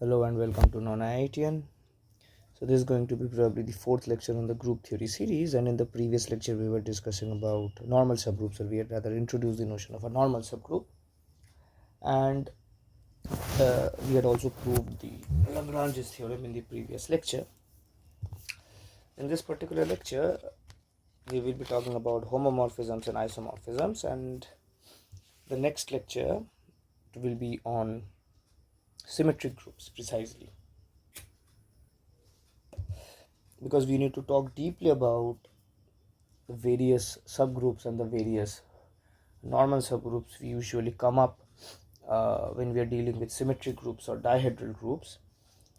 Hello and welcome to Non-IITian. So this is going to be probably the fourth lecture on the group theory series, and in the previous lecture we were discussing about normal subgroups, or we had rather introduced the notion of a normal subgroup, and we had also proved the Lagrange's theorem in the previous lecture. In this particular lecture we will be talking about homomorphisms and isomorphisms, and the next lecture will be on symmetric groups precisely, because we need to talk deeply about the various subgroups and the various normal subgroups we usually come up when we are dealing with symmetric groups or dihedral groups.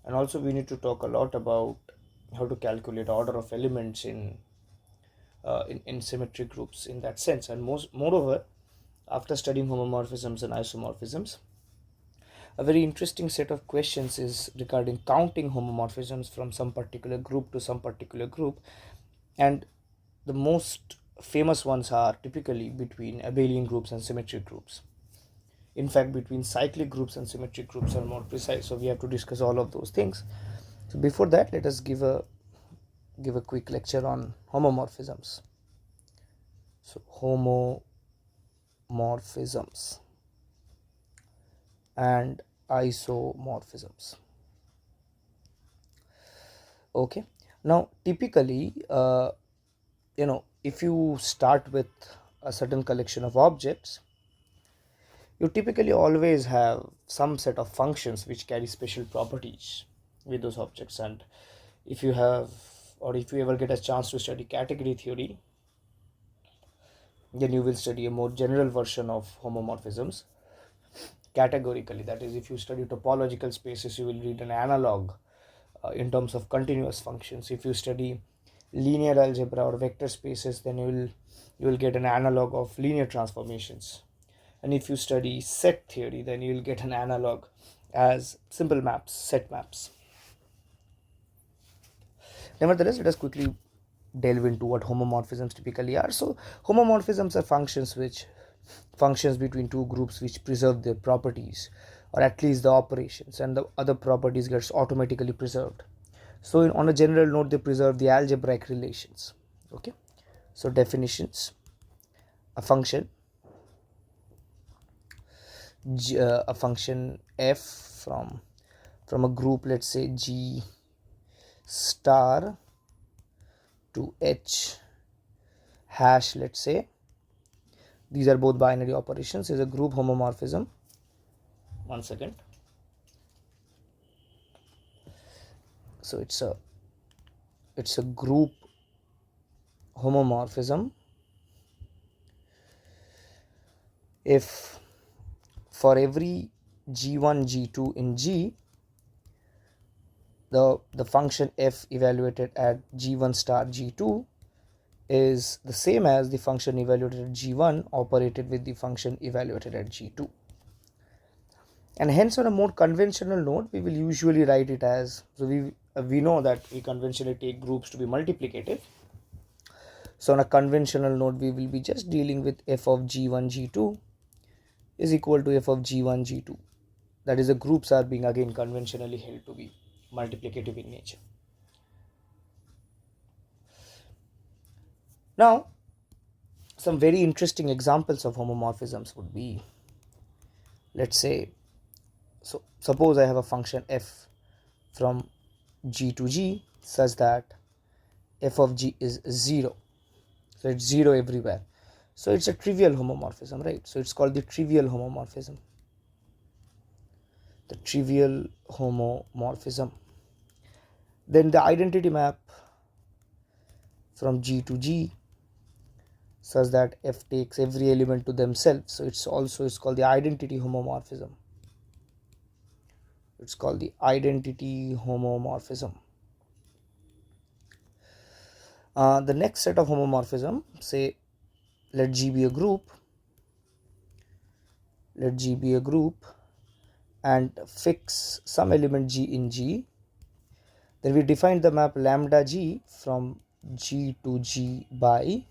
And also we need to talk a lot about how to calculate order of elements in symmetric groups in that sense. And moreover, after studying homomorphisms and isomorphisms, a very interesting set of questions is regarding counting homomorphisms from some particular group to some particular group, and the most famous ones are typically between abelian groups and symmetric groups. In fact, between cyclic groups and symmetric groups are more precise, so we have to discuss all of those things. So before that, let us give a quick lecture on homomorphisms. So homomorphisms and isomorphisms. Okay, now typically if you start with a certain collection of objects, you typically always have some set of functions which carry special properties with those objects. And if you have, or if you ever get a chance to study category theory, then you will study a more general version of homomorphisms categorically. That is, if you study topological spaces, you will read an analog in terms of continuous functions. If you study linear algebra or vector spaces, then you will get an analog of linear transformations. And if you study set theory, then you will get an analog as simple maps, set maps. Nevertheless, let us quickly delve into what homomorphisms typically are. So homomorphisms are functions between two groups which preserve their properties, or at least the operations, and the other properties gets automatically preserved. So on a general note, they preserve the algebraic relations. Okay, so definitions: a function f from a group, let's say G star to H hash, let's say, these are both binary operations, is a group homomorphism. One second. So it's a group homomorphism if for every G1 G2 in G, the function f evaluated at G1 star G2 is the same as the function evaluated at G1 operated with the function evaluated at G2. And hence, on a more conventional note, we will usually write it as, so we know that we conventionally take groups to be multiplicative. So on a conventional note, we will be just dealing with f of G1 G2 is equal to f of G1 G2. That is, the groups are being again conventionally held to be multiplicative in nature. Now, some very interesting examples of homomorphisms would be, let's say, so suppose I have a function f from G to G such that f of G is 0. So it's 0 everywhere. So it's a trivial homomorphism, right? So it's called the trivial homomorphism. The trivial homomorphism. Then the identity map from G to G such that f takes every element to themselves. So it's called the identity homomorphism. It's called the identity homomorphism. The next set of homomorphism, say, let G be a group. Let G be a group and fix some element G in G. Then we define the map lambda G from G to G by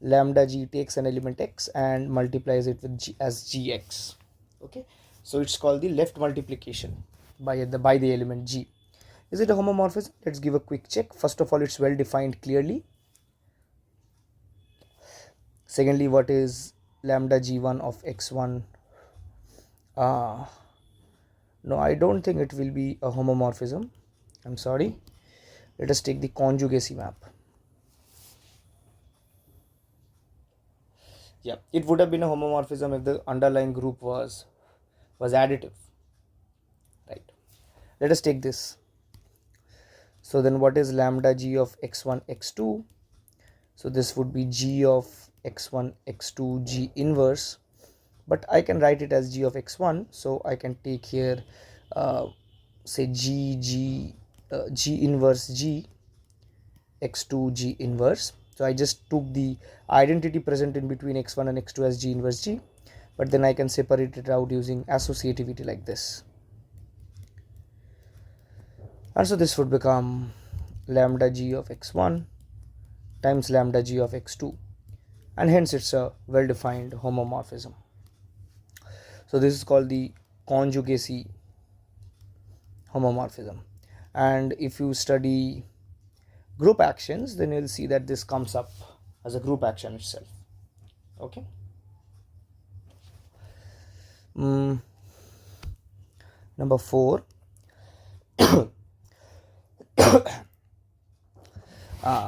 lambda G takes an element X and multiplies it with G as Gx. Okay, so it's called the left multiplication by the element G. Is it a homomorphism? Let's give a quick check. First of all, it's well defined clearly. Secondly, what is lambda G1 of x1? No, I don't think it will be a homomorphism. I'm sorry. Let us take the conjugacy map. Yeah, it would have been a homomorphism if the underlying group was additive, right? Let us take this. So then what is lambda G of x1 x2? So this would be G of x1 x2 G inverse, but I can write it as G of x1, so I can take here say G inverse G x2 G inverse. So I just took the identity present in between x1 and x2 as G inverse G, but then I can separate it out using associativity like this. And so this would become lambda G of x1 times lambda G of x2, and hence it's a well-defined homomorphism. So this is called the conjugacy homomorphism, and if you study group actions, then you'll see that this comes up as a group action itself. Okay. Number 4.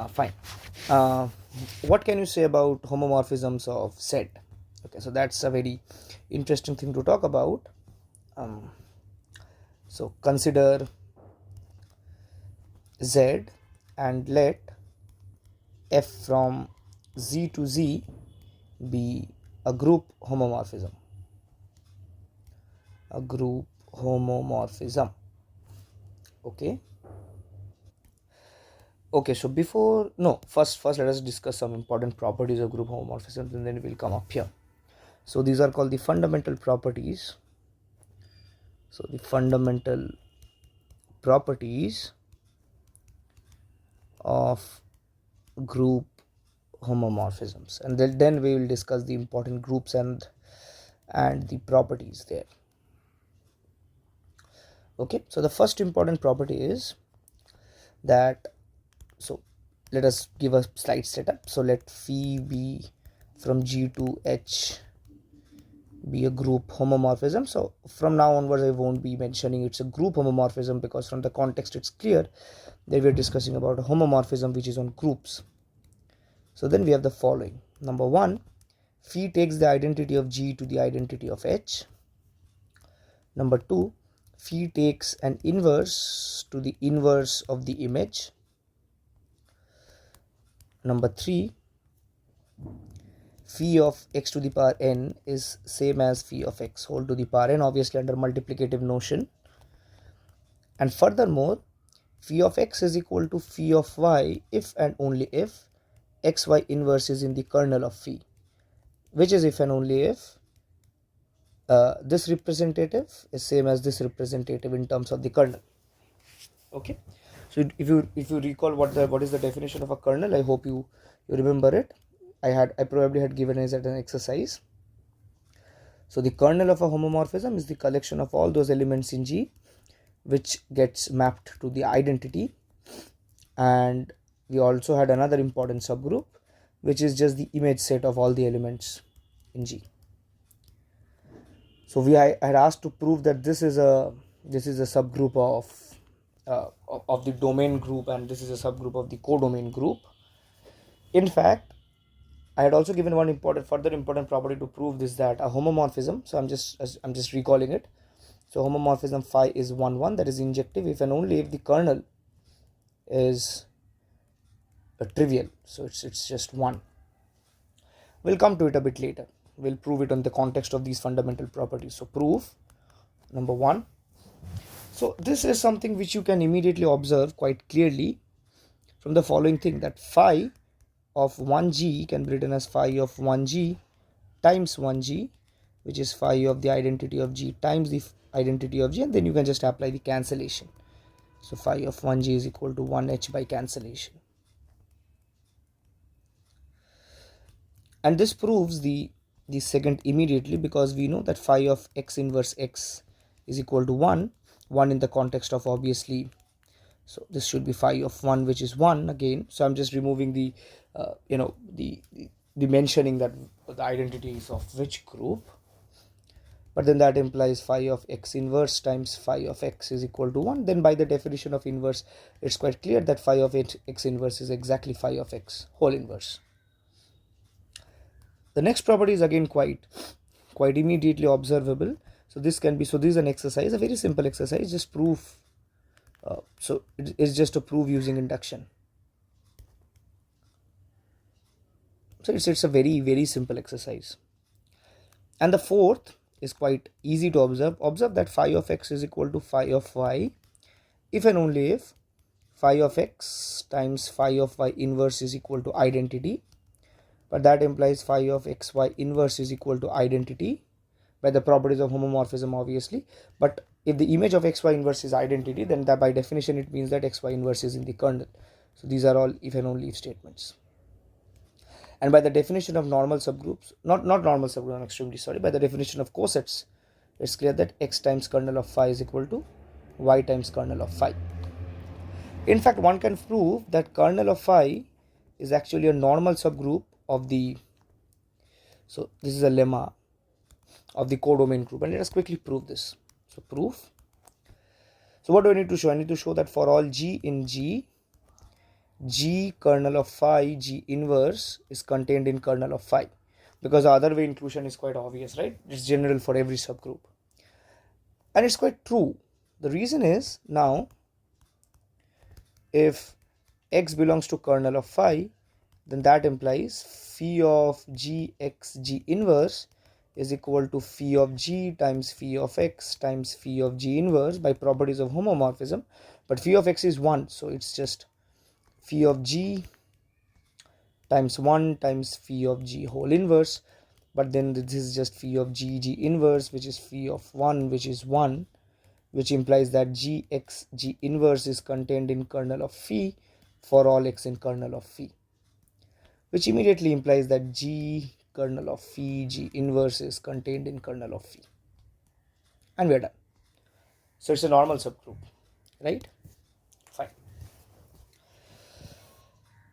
Fine. What can you say about homomorphisms of Z? Okay, so that's a very interesting thing to talk about. So consider Z and let f from Z to Z be a group homomorphism. A group homomorphism. Okay. Okay, so first let us discuss some important properties of group homomorphisms, and then we'll come up here. So these are called the fundamental properties. So the fundamental properties of group homomorphisms, and then we will discuss the important groups and the properties there. Okay, so the first important property is that, so let us give a slight setup. So let phi be from G to H be a group homomorphism. So from now onwards I won't be mentioning it's a group homomorphism, because from the context it's clear that we are discussing about a homomorphism which is on groups. So then we have the following. Number 1, phi takes the identity of G to the identity of H. Number 2, phi takes an inverse to the inverse of the image. Number 3, phi of x to the power n is same as phi of x whole to the power n, obviously under multiplicative notion. And furthermore, phi of x is equal to phi of y if and only if xy inverse is in the kernel of phi, which is if and only if this representative is same as this representative in terms of the kernel. Okay, so if you recall what is the definition of a kernel, I hope you remember it. I probably had given it as an exercise. So the kernel of a homomorphism is the collection of all those elements in G which gets mapped to the identity. And we also had another important subgroup, which is just the image set of all the elements in G. So I had asked to prove that this is a subgroup of the domain group, and this is a subgroup of the codomain group. In fact, I had also given one further important property to prove this, that a homomorphism, so I'm just recalling it. So homomorphism phi is 1 1, that is injective if and only if the kernel is a trivial, so it's just 1. We'll come to it a bit later. We'll prove it on the context of these fundamental properties. So proof number 1. So this is something which you can immediately observe quite clearly from the following thing, that phi of 1g can be written as phi of 1g times 1g, which is phi of the identity of G times the identity of G, and then you can just apply the cancellation. So phi of 1g is equal to 1h by cancellation. And this proves the second immediately, because we know that phi of x inverse x is equal to 1, 1 in the context of obviously, so this should be phi of 1, which is 1 again. So I'm just removing the the mentioning that the identities of which group, but then that implies phi of x inverse times phi of x is equal to 1. Then by the definition of inverse, it's quite clear that phi of x inverse is exactly phi of x whole inverse. The next property is again quite immediately observable. So this is an exercise, a very simple exercise, just proof. So it's just a proof using induction. So it's a very simple exercise. And the fourth is quite easy to observe. Observe that phi of x is equal to phi of y if and only if phi of x times phi of y inverse is equal to identity. But that implies phi of xy inverse is equal to identity by the properties of homomorphism, obviously. But if the image of xy inverse is identity, then that by definition it means that xy inverse is in the kernel. So these are all if and only if statements. And by the definition of normal subgroups, not normal subgroup, I'm extremely sorry, by the definition of cosets, it's clear that x times kernel of phi is equal to y times kernel of phi. In fact, one can prove that kernel of phi is actually a normal subgroup of the, so this is a lemma of the codomain group, and let us quickly prove this. So proof. So what do I need to show? I need to show that for all g in G, G kernel of phi, G inverse is contained in kernel of phi, because the other way inclusion is quite obvious, right? It's general for every subgroup, and it's quite true. The reason is, now if x belongs to kernel of phi, then that implies phi of g x G inverse is equal to phi of g times phi of x times phi of G inverse by properties of homomorphism. But phi of x is 1, so it's just phi of g times 1 times phi of g whole inverse. But then this is just phi of G inverse, which is phi of 1, which is 1, which implies that g x G inverse is contained in kernel of phi for all x in kernel of phi, which immediately implies that G kernel of phi G inverse is contained in kernel of phi, and we're done. So it's a normal subgroup, right? Fine.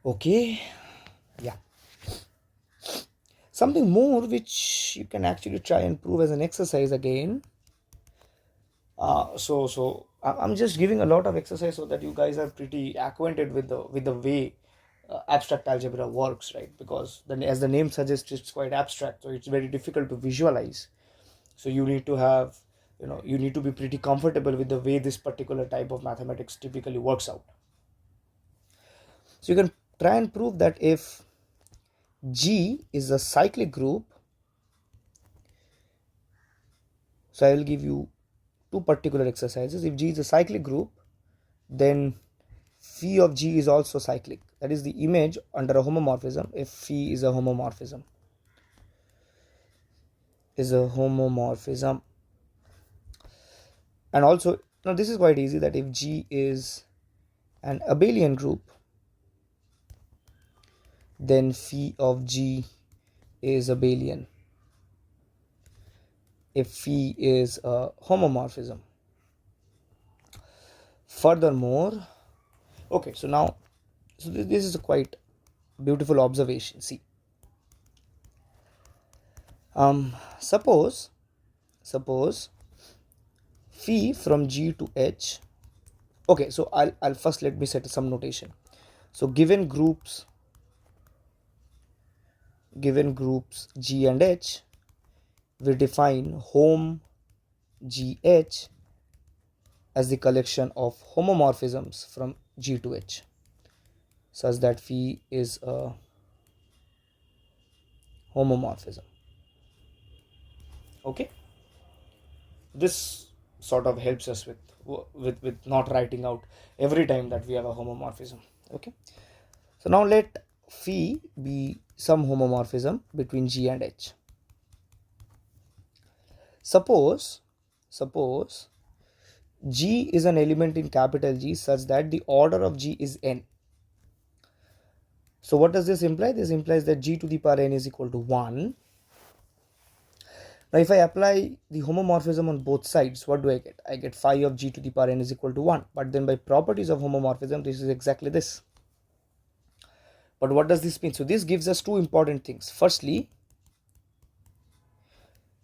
Okay, yeah. Something more which you can actually try and prove as an exercise again. So I'm just giving a lot of exercise so that you guys are pretty acquainted with the way abstract algebra works, right? Because as the name suggests, it's quite abstract, so it's very difficult to visualize. So you need to have, you need to be pretty comfortable with the way this particular type of mathematics typically works out. So you can try and prove that if G is a cyclic group, so I will give you two particular exercises. If G is a cyclic group, then phi of G is also cyclic. That is the image under a homomorphism if phi is a homomorphism. And also, now this is quite easy, that if G is an abelian group, then phi of G is abelian if phi is a homomorphism. Furthermore, okay, so now, so this is a quite beautiful observation. See, suppose phi from G to H. Okay, so I'll first, let me set some notation. So given groups G and H, we define hom GH as the collection of homomorphisms from G to H, such that phi is a homomorphism. Okay, this sort of helps us with not writing out every time that we have a homomorphism. Okay, so now let phi be some homomorphism between G and H. Suppose G is an element in capital G such that the order of G is n. So what does this imply? This implies that G to the power n is equal to 1. Now if I apply the homomorphism on both sides, what do I get? I get phi of g to the power n is equal to 1. But then by properties of homomorphism, this is exactly this. But what does this mean? So this gives us two important things. Firstly,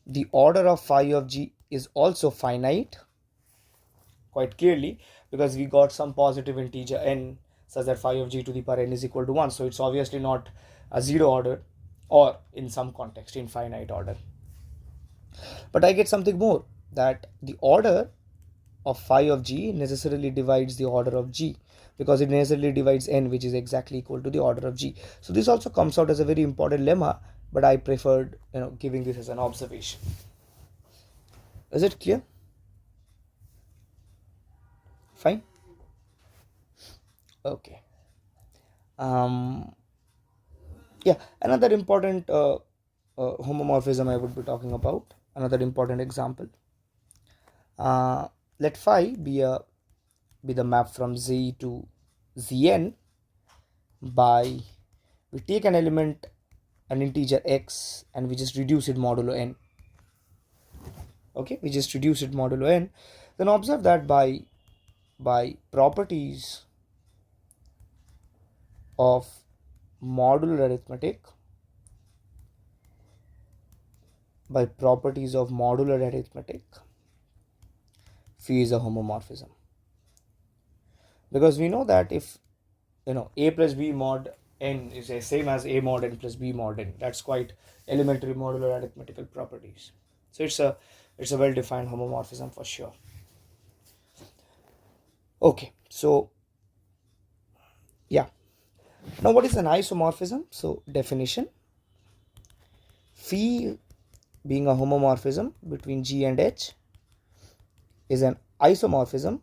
the order of phi of g is also finite, quite clearly, because we got some positive integer n such that phi of g to the power n is equal to 1. So it's obviously not a zero order, or in some context infinite order. But I get something more, that the order of phi of g necessarily divides the order of g, because it necessarily divides n, which is exactly equal to the order of g. So this also comes out as a very important lemma, but I preferred giving this as an observation. Is it clear? Fine. Okay. Yeah, another important homomorphism I would be talking about, another important example. Let phi be the map from z to zn by, we take an element, an integer x, and we just reduce it modulo n. Okay, we just reduce it modulo n. Then observe that by properties of modular arithmetic, phi is a homomorphism, because we know that if a plus b mod n is the same as a mod n plus b mod n, that's quite elementary modular arithmetical properties. So it's a well-defined homomorphism for sure. Okay, so yeah, now what is an isomorphism? So definition: phi being a homomorphism between g and h is an isomorphism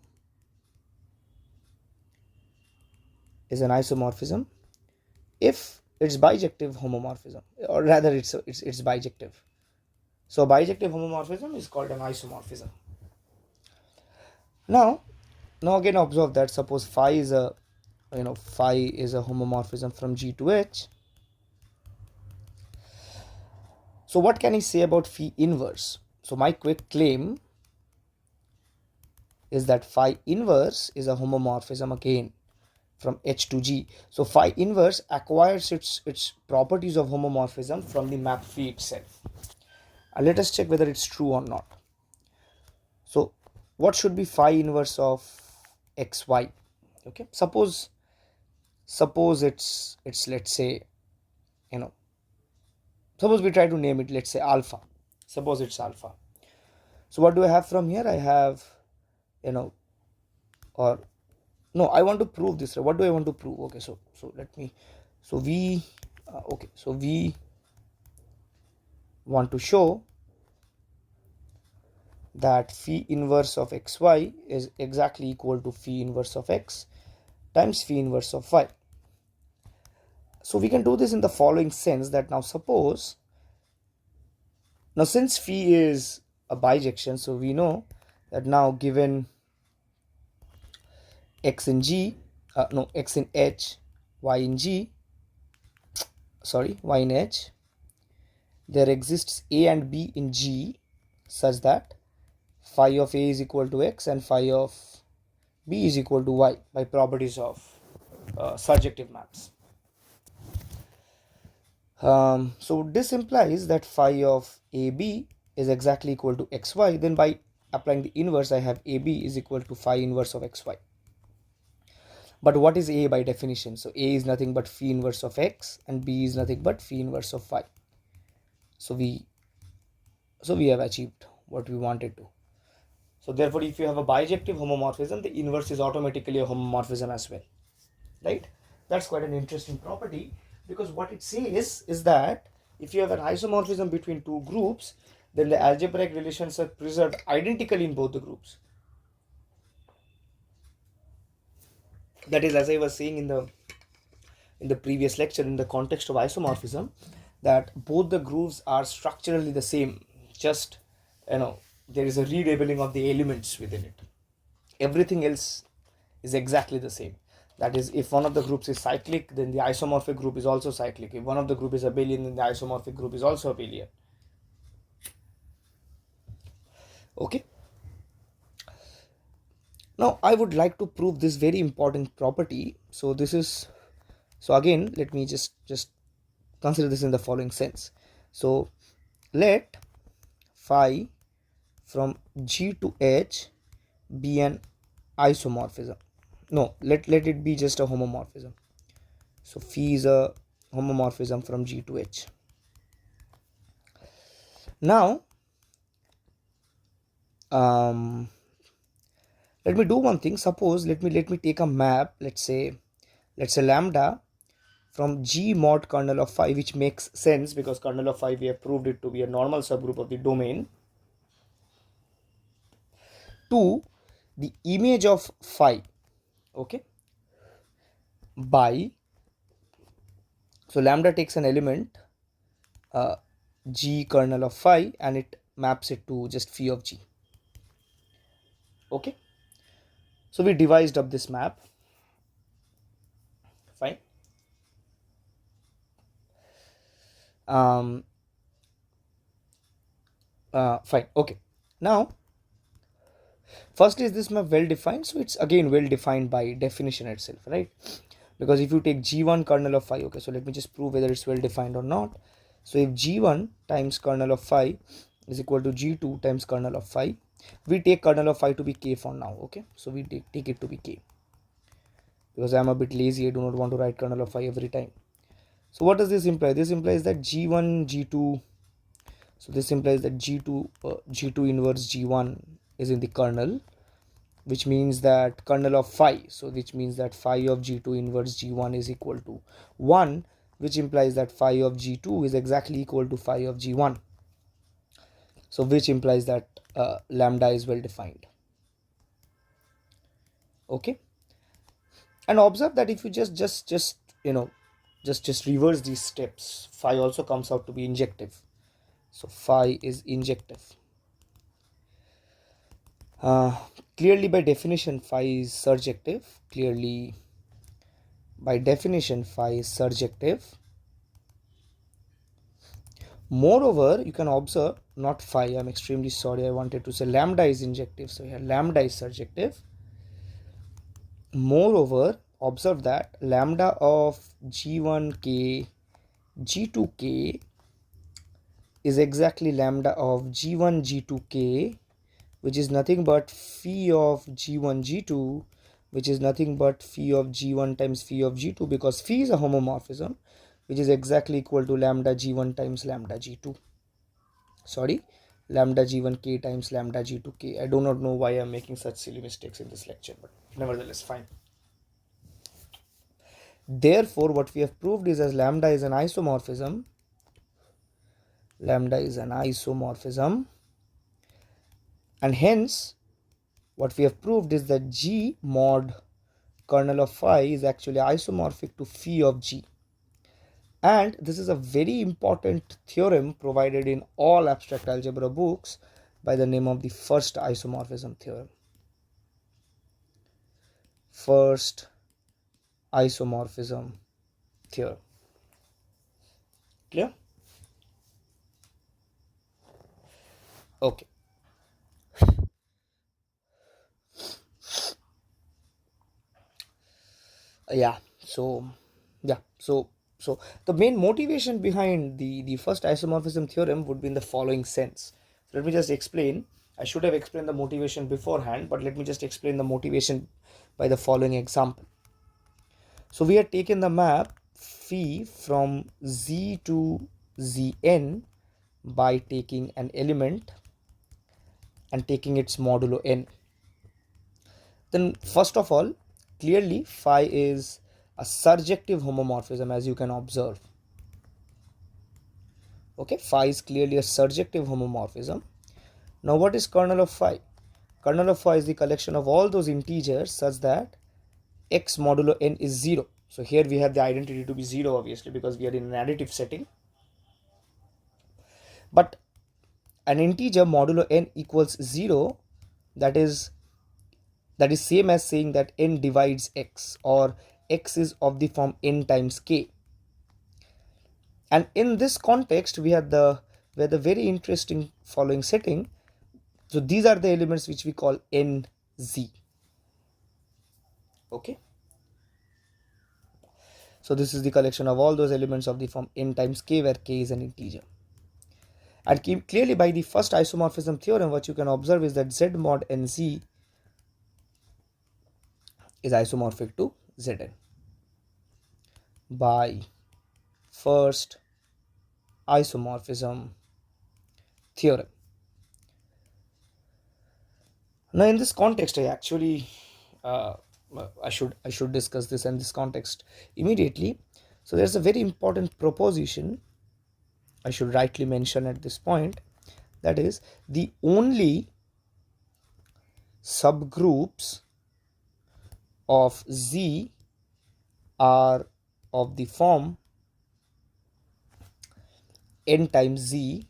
if it's bijective homomorphism, or rather it's bijective. So bijective homomorphism is called an isomorphism. Now again observe that suppose phi is a homomorphism from g to h. So what can I say about phi inverse? So my quick claim is that phi inverse is a homomorphism again from h to g. So phi inverse acquires its properties of homomorphism from the map phi itself. Let us check whether it's true or not. So what should be phi inverse of xy? Okay, suppose it's let's say, suppose we try to name it, let's say alpha. Suppose it's alpha. So what do I have from here? I have or no, I want to prove this. What do I want to prove? Okay, so let me, so we we want to show that phi inverse of xy is exactly equal to phi inverse of x times phi inverse of y. So we can do this in the following sense, that now suppose, since phi is a bijection, so we know that now given x in g, x in h, y in g, y in h, there exists a and b in g such that phi of a is equal to x and phi of b is equal to y by properties of surjective maps. So this implies that phi of ab is exactly equal to xy. Then by applying the inverse, I have ab is equal to phi inverse of xy. But what is a by definition? So a is nothing but phi inverse of x and b is nothing but phi inverse of y. So we have achieved what we wanted to. So therefore, if you have a bijective homomorphism, the inverse is automatically a homomorphism as well, right? That's quite an interesting property, because what it says is that if you have an isomorphism between two groups, then the algebraic relations are preserved identically in both the groups. That is, as I was saying in the previous lecture, in the context of isomorphism, that both the groups are structurally the same, just there is a relabeling of the elements within it. Everything else is exactly the same. That is, if one of the groups is cyclic, then the isomorphic group is also cyclic. If one of the group is abelian, then the isomorphic group is also abelian. Okay. Now I would like to prove this very important property. So again, let me just consider this in the following sense. So let phi from G to H be an isomorphism. No, let it be just a homomorphism. So phi is a homomorphism from G to H. Now let me do one thing. Suppose let me take a map. Let's say lambda from G mod kernel of phi, which makes sense because kernel of phi we have proved it to be a normal subgroup of the domain, to the image of phi. Okay, by, so lambda takes an element G kernel of phi and it maps it to just phi of G. Okay, so we devised up this map. Fine. Fine. Okay, now first, is this map well defined? So it's again well defined by definition itself, right? Because if you take G1 kernel of phi, okay, so let me just prove whether it's well defined or not. So if G1 times kernel of phi is equal to G2 times kernel of phi, we take kernel of phi to be K for now, okay? So we take it to be K. Because I am a bit lazy, I do not want to write kernel of phi every time. So what does this imply? This implies that G1, G2, so this implies that G2 inverse G1 is in the kernel, which means that kernel of phi, so which means that phi of G2 inverse G1 is equal to 1, which implies that phi of G2 is exactly equal to phi of G1, so which implies that lambda is well defined. Okay, and observe that if you just reverse these steps, phi also comes out to be injective, so phi is injective. Clearly by definition phi is surjective. Clearly by definition phi is surjective. Moreover, you can observe, not phi, I'm extremely sorry, I wanted to say lambda is injective, so here lambda is surjective. Moreover, observe that lambda of G1k G2k is exactly lambda of G1 G2k, which is nothing but phi of G1 G2, which is nothing but phi of G1 times phi of G2, because phi is a homomorphism, which is exactly equal to lambda G1 times lambda G2. Sorry, lambda G1k times lambda G2k. I do not know why I'm making such silly mistakes in this lecture, but nevertheless, fine. Therefore, what we have proved is, as lambda is an isomorphism, and hence what we have proved is that G mod kernel of phi is actually isomorphic to phi of G. And this is a very important theorem provided in all abstract algebra books by the name of the first isomorphism theorem. First isomorphism theorem. Clear? Okay. So the main motivation behind the first isomorphism theorem would be in the following sense. So let me just explain. I should have explained the motivation beforehand, but let me just explain the motivation by the following example. So we have taken the map phi from Z to Zn by taking an element and taking its modulo n. Then first of all, clearly phi is a surjective homomorphism, as you can observe. Okay, phi is clearly a surjective homomorphism. Now what is kernel of phi? Kernel of phi is the collection of all those integers such that x modulo n is 0. So here we have the identity to be 0, obviously, because we are in an additive setting. But an integer modulo n equals 0, that is same as saying that n divides x, or x is of the form n times k. And in this context we have the very interesting following setting. So these are the elements which we call NZ. Okay. So this is the collection of all those elements of the form n times k, where k is an integer. And clearly by the first isomorphism theorem, what you can observe is that Z mod NZ is isomorphic to Zn by first isomorphism theorem. Now in this context, I actually I should discuss this in this context immediately. So there's a very important proposition I should rightly mention at this point, that is, the only subgroups of Z are of the form n times Z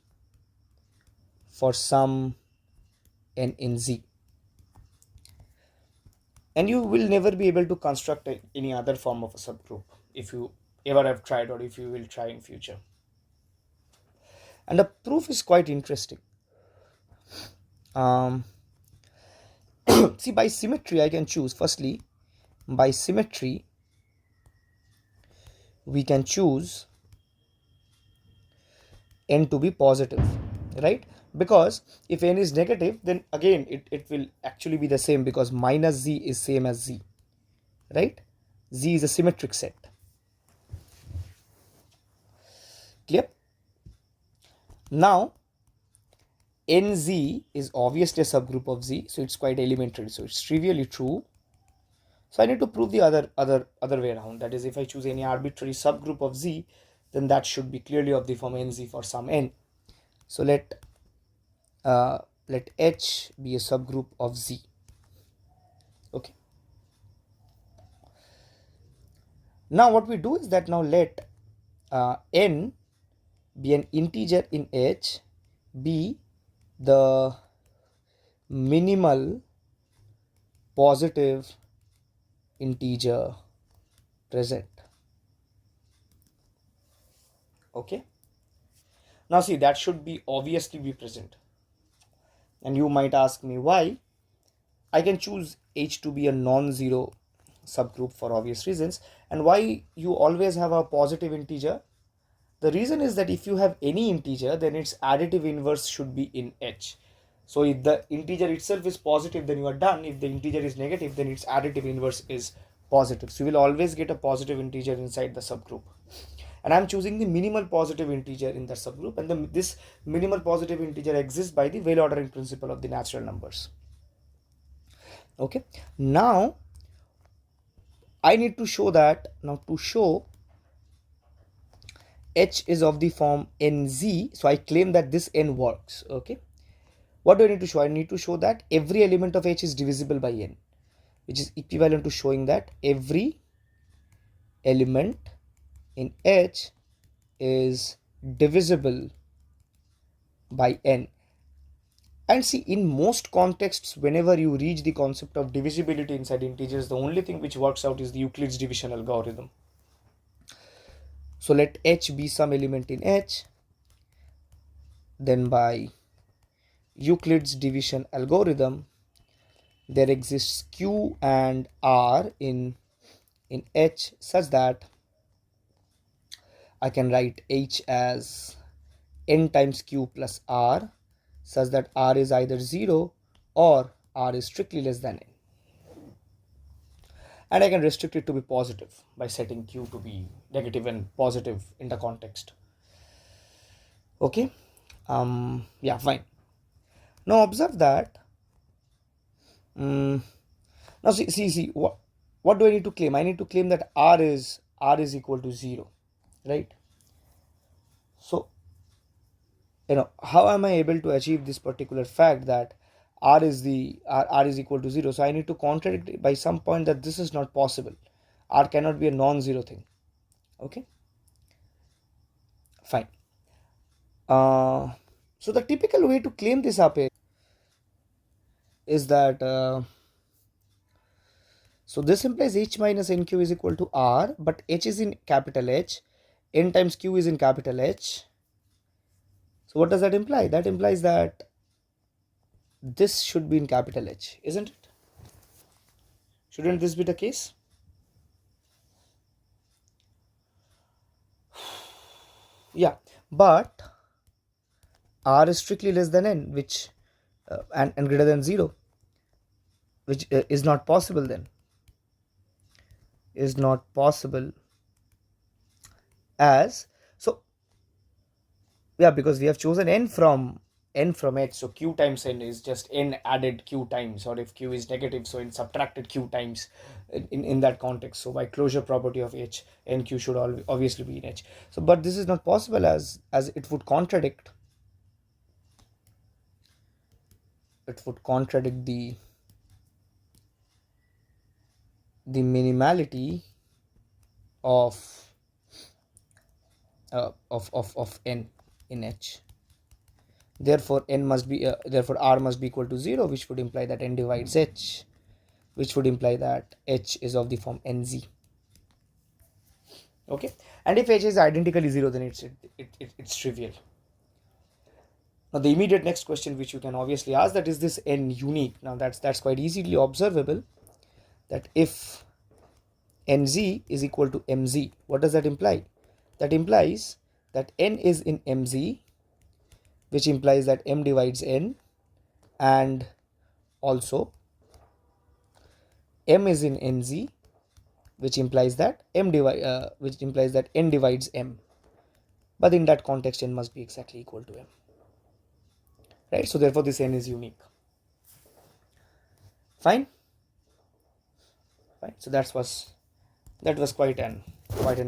for some n in Z. And you will never be able to construct any other form of a subgroup if you ever have tried, or if you will try in future. And the proof is quite interesting. See, by symmetry I can choose, firstly, by symmetry we can choose n to be positive, right? Because if n is negative, then again it will actually be the same, because minus Z is same as Z, right? Z is a symmetric set. Clear? Now NZ is obviously a subgroup of Z, so it's quite elementary, so it's trivially true. So I need to prove the other way around, that is, if I choose any arbitrary subgroup of Z, then that should be clearly of the form NZ for some n. So let H be a subgroup of Z. Okay. Now what we do is that now let n be an integer in H, be the minimal positive integer present. Okay. Now see, that should be obviously be present. And you might ask me why. I can choose H to be a non-zero subgroup for obvious reasons. And why you always have a positive integer? The reason is that if you have any integer, then its additive inverse should be in H. So if the integer itself is positive, then you are done. If the integer is negative, then its additive inverse is positive. So you will always get a positive integer inside the subgroup. And I'm choosing the minimal positive integer in the subgroup, and this minimal positive integer exists by the well ordering principle of the natural numbers. Okay. Now I need to show that, now to show H is of the form NZ, so I claim that this n works. Okay. What do I need to show? I need to show that every element of H is divisible by n, which is equivalent to showing that every element in H is divisible by n. And see, in most contexts, whenever you reach the concept of divisibility inside integers, the only thing which works out is the Euclid's division algorithm. So let H be some element in H, then by Euclid's division algorithm, there exists Q and R in H such that I can write H as n times Q plus R, such that R is either 0 or R is strictly less than n. And I can restrict it to be positive by setting Q to be negative and positive in the context. Okay. Yeah, fine. Now observe that. Now see. What do I need to claim? I need to claim that R is equal to 0, right? So, how am I able to achieve this particular fact that R is equal to 0? So I need to contradict by some point that this is not possible. R cannot be a non-zero thing. Okay, fine. So the typical way to claim this up is that so this implies H minus NQ is equal to R, but H is in capital H, N times Q is in capital H. So what does that imply? That implies that this should be in capital H, isn't it? Shouldn't this be the case? Yeah, but R is strictly less than N, which and greater than 0, which is not possible then. Is not possible as, so yeah, because we have chosen N from H, so Q times N is just N added Q times, or if Q is negative, so N subtracted Q times in that context. So by closure property of H, NQ should obviously be in H. So but this is not possible as it would contradict the minimality of N in H. Therefore N must be therefore R must be equal to 0, which would imply that N divides H, which would imply that H is of the form NZ. Okay, and if H is identically 0, then it's trivial. Now the immediate next question which you can obviously ask, that is this N unique? Now that's quite easily observable, that if NZ is equal to MZ, what does that imply? That implies that N is in MZ, which implies that M divides N, and also M is in NZ, which implies that N divides M. But in that context, N must be exactly equal to M, right? So therefore this N is unique. Fine. So that was quite an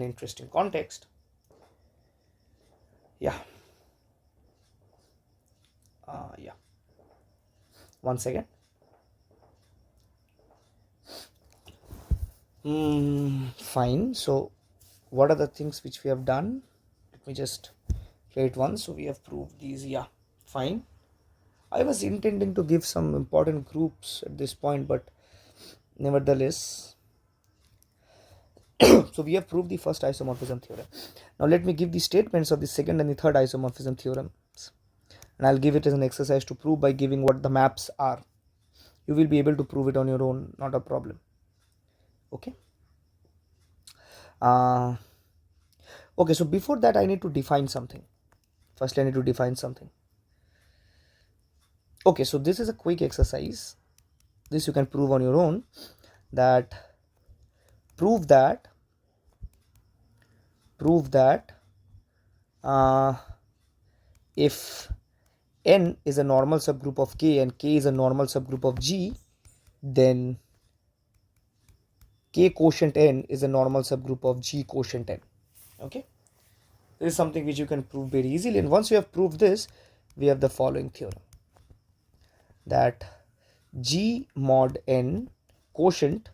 interesting context. Yeah. Yeah. One second. Fine. So what are the things which we have done? Let me just play it once. So we have proved these. Yeah. Fine. I was intending to give some important groups at this point, but nevertheless. So we have proved the first isomorphism theorem. Now let me give the statements of the second and the third isomorphism theorems, and I'll give it as an exercise to prove by giving what the maps are. You will be able to prove it on your own, not a problem. Okay. Okay, so before that I need to define something. First I need to define something. Okay, so this is a quick exercise. This you can prove on your own. That prove that if N is a normal subgroup of K and K is a normal subgroup of G, then K quotient N is a normal subgroup of G quotient N. Okay, this is something which you can prove very easily, and once you have proved this, we have the following theorem, that G mod N quotient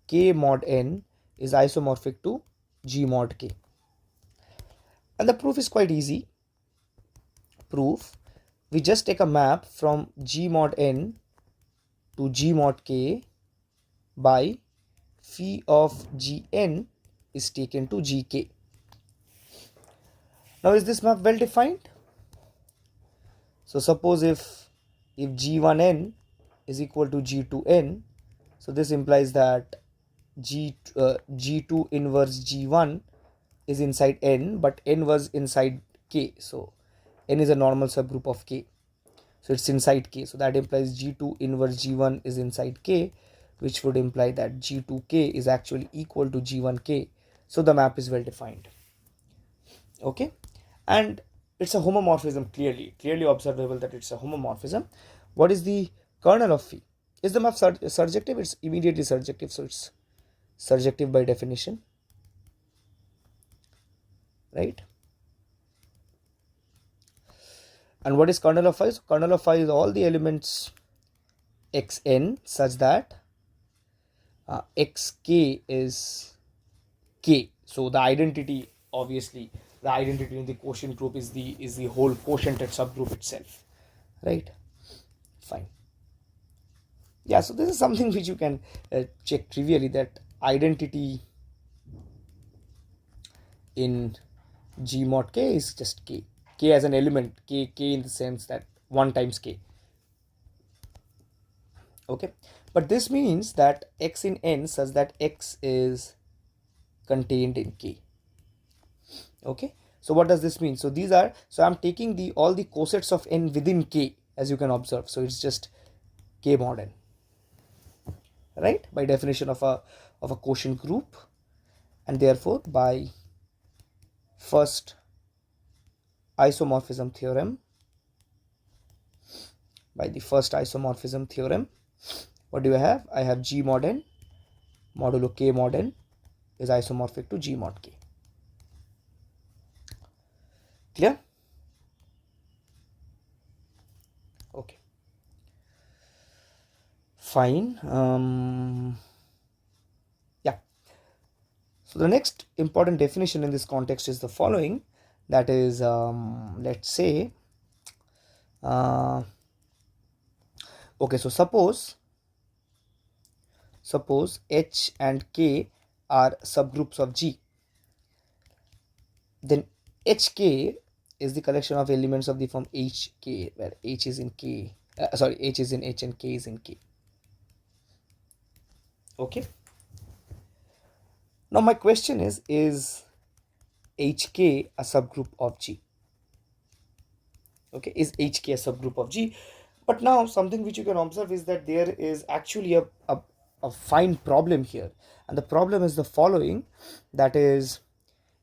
K mod N is isomorphic to G mod K. And the proof is quite easy. Proof, we just take a map from G mod N to G mod K by phi of Gn is taken to Gk. Now is this map well defined? So suppose if G1n is equal to G2n, so this implies that G2 inverse G1 is inside N, but N was inside K, so N is a normal subgroup of K, so it's inside K, so that implies G2 inverse G1 is inside K, which would imply that G2K is actually equal to G1K, so the map is well defined. Okay, and it's a homomorphism, clearly observable that it's a homomorphism. What is the kernel of phi? Is the map surjective? It's immediately surjective, so it's surjective by definition, right? And what is kernel of phi? So kernel of phi is all the elements xn such that xk is k. So the identity, obviously the identity in the quotient group is the whole quotiented subgroup itself, right? Fine. Yeah, so this is something which you can check trivially, that identity in G mod K is just k as an element, k in the sense that 1 times k. Okay, but this means that x in n such that x is contained in K. Okay, so what does this mean? So these are, so I'm taking the all the cosets of n within K, as you can observe. So it's just K mod n, right, by definition of a quotient group, and therefore by first isomorphism theorem, what do I have? I have G mod n modulo K mod n is isomorphic to G mod K. Clear? Okay, fine. Yeah, so the next important definition in this context is the following, that is, let's say, okay, so suppose H and K are subgroups of G, then HK is the collection of elements of the form HK, where H is in K, H is in H and K is in K. Okay, now my question is HK a subgroup of G? Okay, is HK a subgroup of G? But now something which you can observe is that there is actually a fine problem here, and the problem is the following, that is,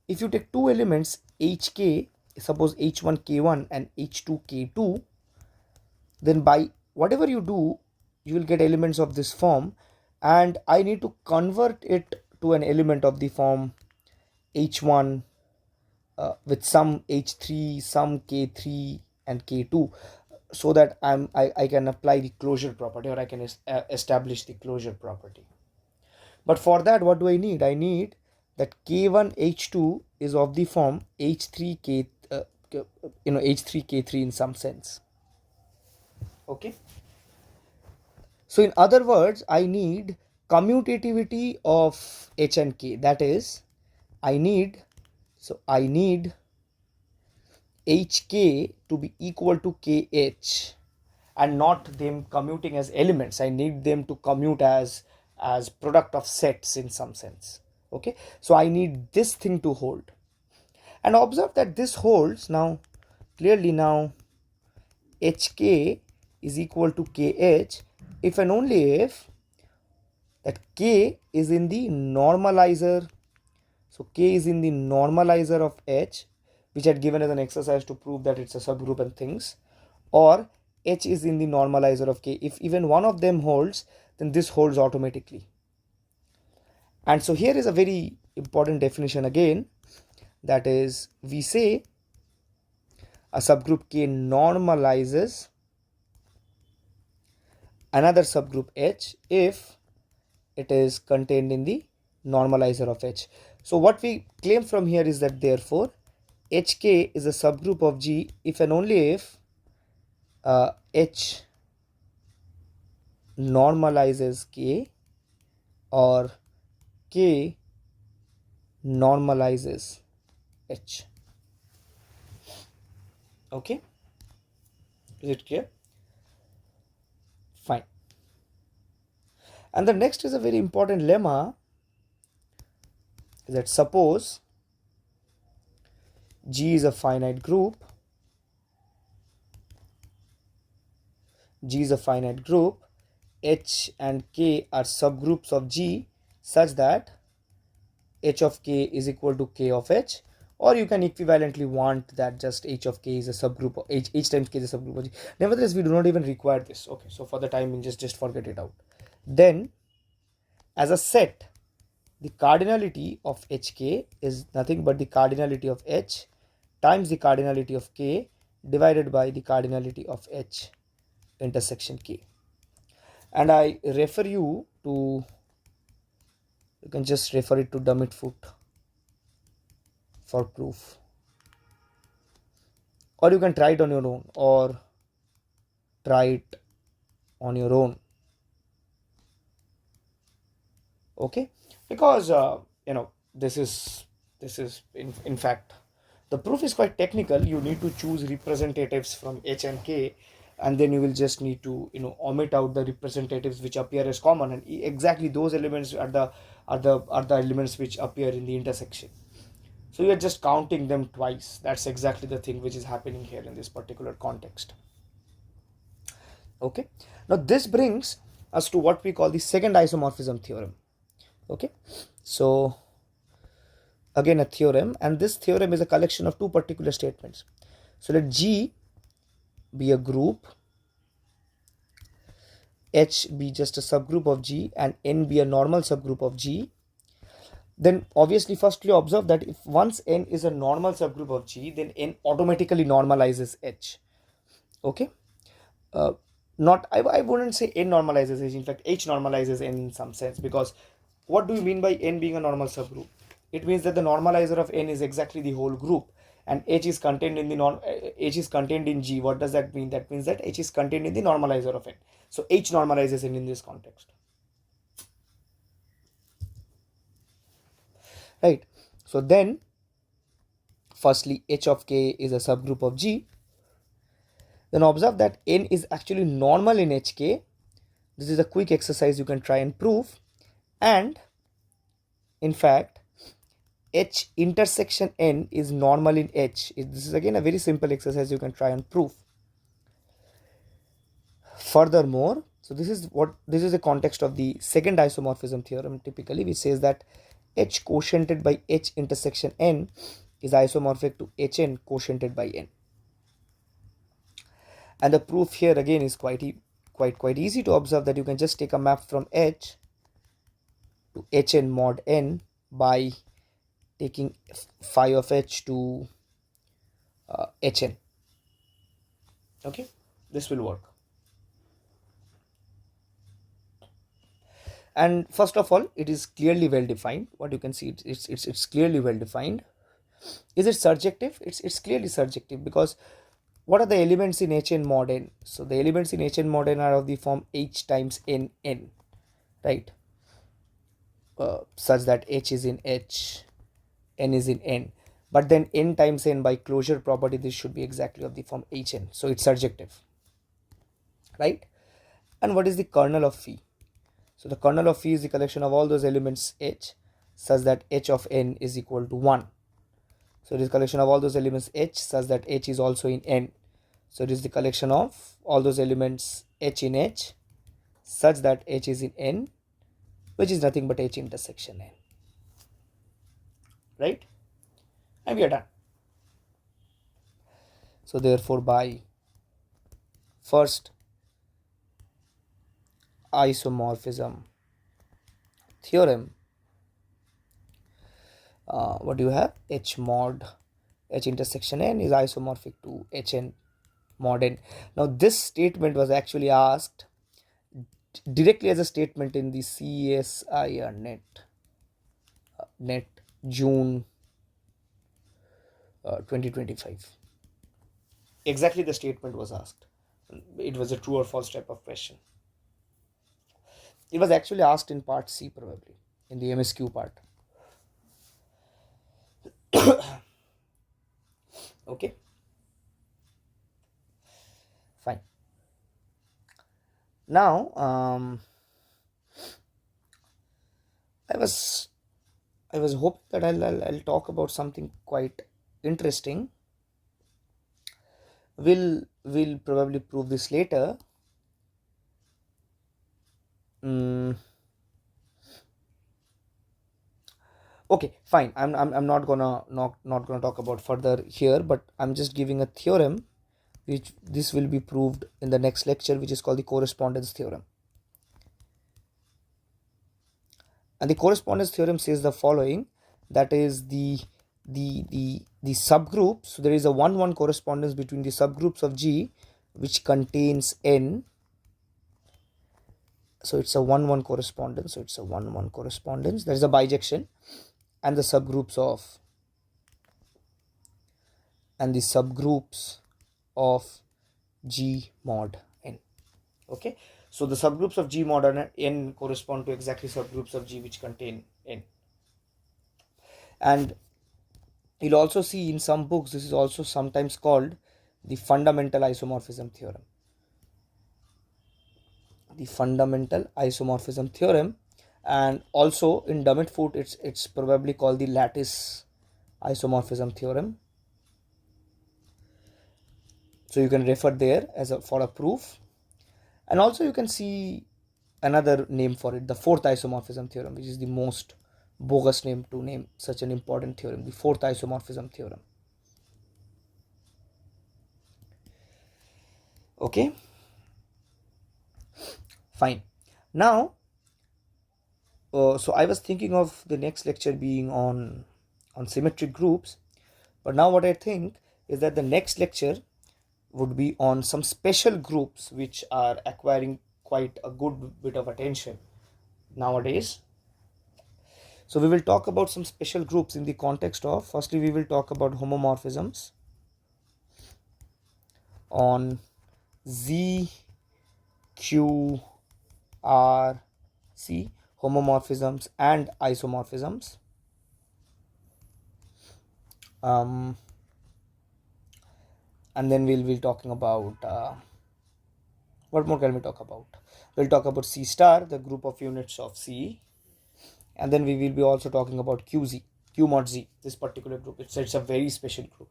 if you take two elements HK, suppose H1 K1 and H2 K2, then by whatever you do, you will get elements of this form, and I need to convert it to an element of the form H1 with some H3, some K3 and K2, so that I can apply the closure property, or I can establish the closure property. But for that, what do I need? I need that K1 H2 is of the form H3 K, H3 K3 in some sense. Okay, so in other words, I need commutativity of H and K, that is, I need HK to be equal to KH, and not them commuting as elements. I need them to commute as product of sets in some sense. Okay, so I need this thing to hold, and observe that this holds now clearly. Now HK is equal to KH if and only if that K is in the normalizer. So K is in the normalizer of H, which I had given as an exercise to prove that it's a subgroup and things, or H is in the normalizer of K. If even one of them holds, then this holds automatically. And so here is a very important definition again, that is, we say a subgroup K normalizes another subgroup H if it is contained in the normalizer of H. So what we claim from here is that therefore HK is a subgroup of G if and only if H normalizes K, or K normalizes H. Okay, is it clear? Fine. And the next is a very important lemma, that suppose G is a finite group, H and K are subgroups of G such that H of K is equal to K of H, or you can equivalently want that just H of K is a subgroup of H times K is a subgroup of G. Nevertheless, we do not even require this. Okay, so for the time being, just forget it out. Then as a set, the cardinality of HK is nothing but the cardinality of H times the cardinality of K divided by the cardinality of H intersection K. And I refer you to, you can just refer it to Dummit-Foot for proof, or you can try it on your own, okay, because this is in fact, the proof is quite technical. You need to choose representatives from H and K, and then you will just need to omit out the representatives which appear as common, and exactly those elements are the elements which appear in the intersection. So you are just counting them twice. That's exactly the thing which is happening here in this particular context. Okay, now this brings us to what we call the second isomorphism theorem. Okay, so again a theorem, and this theorem is a collection of two particular statements. So let G be a group, H be just a subgroup of G, and N be a normal subgroup of G. Then obviously firstly observe that if once N is a normal subgroup of G, then N automatically normalizes H. Okay, not I wouldn't say N normalizes H. In fact, H normalizes N in some sense, because what do you mean by N being a normal subgroup? It means that the normalizer of N is exactly the whole group, and H is contained in the H is contained in G. What does that mean? That means that H is contained in the normalizer of N. So H normalizes N in this context. Right. So then, firstly, H of K is a subgroup of G. Then observe that N is actually normal in HK. This is a quick exercise you can try and prove. And in fact, H intersection N is normal in H. This is again a very simple exercise you can try and prove. Furthermore, so this is the context of the second isomorphism theorem typically, which says that H quotiented by H intersection N is isomorphic to Hn quotiented by N. And the proof here again is quite easy to observe, that you can just take a map from H to Hn mod N by taking phi of H to Hn. Okay, this will work. And first of all, it is clearly well defined. What you can see, it's clearly well defined. Is it surjective? It's clearly surjective, because what are the elements in Hn mod N? So the elements in Hn mod N are of the form H times N, right? Such that H is in H, N is in N. But then N times N by closure property, this should be exactly of the form Hn. So it's surjective, right? And what is the kernel of phi? So the kernel of phi is the collection of all those elements H, such that H of N is equal to 1. So it is collection of all those elements H such that H is also in N. So it is the collection of all those elements H in H such that H is in N, which is nothing but H intersection N. Right? And we are done. So therefore, by first isomorphism theorem, what do you have? H mod H intersection N is isomorphic to Hn mod N. Now this statement was actually asked directly as a statement in the CSIR net June 2025. Exactly the statement was asked. It was a true or false type of question. It was actually asked in part C, probably in the MSQ part. Okay, fine. Now I was hoping that I'll talk about something quite interesting. We'll probably prove this later. Okay, fine. I'm not gonna talk about further here, but I'm just giving a theorem, which this will be proved in the next lecture, which is called the correspondence theorem. And the correspondence theorem says the following, that is the subgroups. So there is a 1-1 correspondence between the subgroups of G which contains N. So it's a 1-1 correspondence. So it's a 1-1 correspondence. There is a bijection, and the subgroups of G mod N. Okay, so the subgroups of G mod N correspond to exactly subgroups of G which contain N. And you'll also see in some books, this is also sometimes called the fundamental isomorphism theorem. the fundamental isomorphism theorem, and also in Dummet-Foote it's probably called the lattice isomorphism theorem. So you can refer there as for a proof, and also you can see another name for it, the fourth isomorphism theorem, which is the most bogus name to name such an important theorem, the fourth isomorphism theorem. Okay, fine. Now so I was thinking of the next lecture being on symmetric groups, but now what I think is that the next lecture would be on some special groups which are acquiring quite a good bit of attention nowadays. So we will talk about some special groups in the context of, firstly we will talk about homomorphisms on Z, Q, R, C, homomorphisms and isomorphisms. And then we'll be talking about what more can we talk about? We'll talk about C star, the group of units of C, and then we will be also talking about QZ, Q mod Z, this particular group. It's a very special group.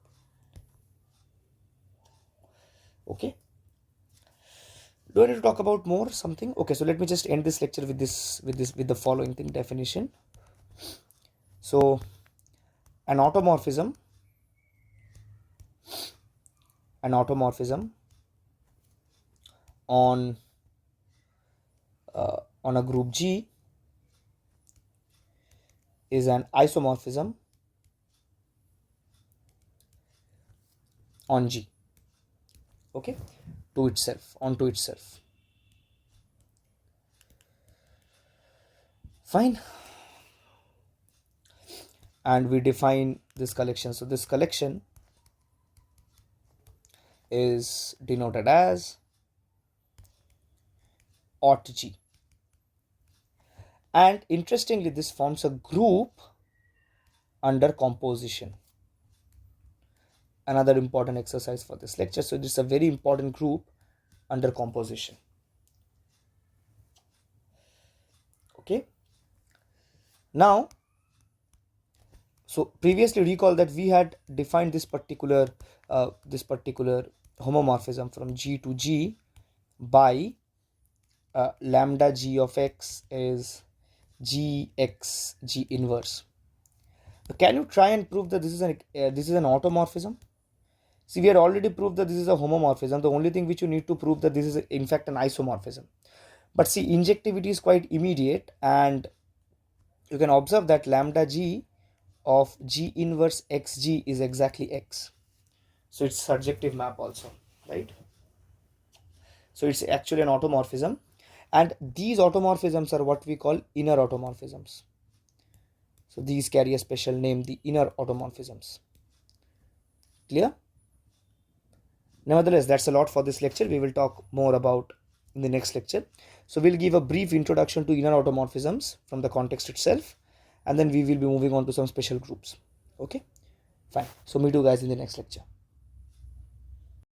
Okay, do I need to talk about more something? Okay, so let me just end this lecture with the following thing, definition. So an automorphism on a group G is an isomorphism on G. Okay, onto itself. Fine. And we define this collection. So this collection is denoted as aught G. And interestingly, this forms a group under composition. Another important exercise for this lecture. So this is a very important group under composition. Okay. Now, so previously recall that we had defined this particular homomorphism from G to G by lambda G of X is Gx G inverse. Can you try and prove that this is an automorphism? See, we had already proved that this is a homomorphism. The only thing which you need to prove that this is in fact an isomorphism. But see, injectivity is quite immediate, and you can observe that lambda G of G inverse xg is exactly x. So it's surjective map also, right? So it's actually an automorphism, and these automorphisms are what we call inner automorphisms. So these carry a special name, the inner automorphisms. Clear? Nevertheless, that's a lot for this lecture. We will talk more about in the next lecture. So we'll give a brief introduction to inner automorphisms from the context itself, and then we will be moving on to some special groups. Okay, fine. So meet you guys in the next lecture.